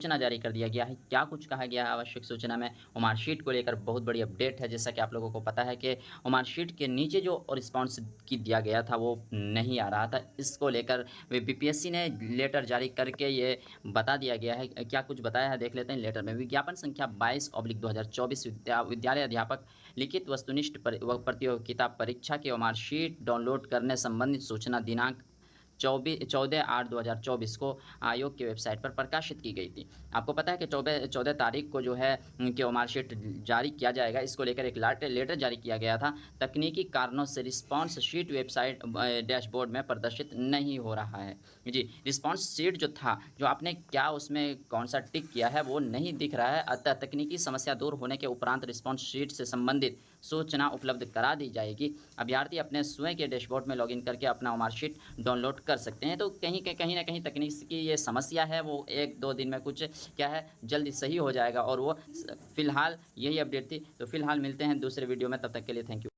सूचना जारी कर दिया गया है। क्या कुछ कहा गया है आवश्यक सूचना में? मार्कशीट को लेकर बहुत बड़ी अपडेट है। जैसा कि आप लोगों को पता है कि मार्कशीट के नीचे जो रिस्पॉन्स की दिया गया था वो नहीं आ रहा था। इसको लेकर वे बीपीएससी ने लेटर जारी करके ये बता दिया गया है। क्या कुछ बताया है देख लेते हैं लेटर में। विज्ञापन संख्या 22/2024 विद्यालय अध्यापक लिखित वस्तुनिष्ठ प्रतियोगिता परीक्षा की मार्कशीट डाउनलोड करने संबंधित सूचना दिनांक 14/8/2024 को आयोग की वेबसाइट पर प्रकाशित की गई थी। आपको पता है कि 14 तारीख को जो है कि वो मार्कशीट जारी किया जाएगा। इसको लेकर एक लेटर जारी किया गया था। तकनीकी कारणों से रिस्पॉन्स शीट वेबसाइट डैशबोर्ड में प्रदर्शित नहीं हो रहा है। जी, रिस्पॉन्स शीट जो था, जो आपने क्या उसमें कौन सा टिक किया है वो नहीं दिख रहा है। अतः तकनीकी समस्या दूर होने के उपरांत रिस्पॉन्स शीट से संबंधित सूचना उपलब्ध करा दी जाएगी। अभ्यर्थी अपने स्वयं के डैशबोर्ड में लॉगिन करके अपना मार्कशीट डाउनलोड कर सकते हैं। तो कहीं ना कहीं तकनीक की ये समस्या है वो 1-2 दिन में कुछ क्या है जल्दी सही हो जाएगा। और वो फिलहाल यही अपडेट थी। तो फिलहाल मिलते हैं दूसरे वीडियो में, तब तक के लिए थैंक यू।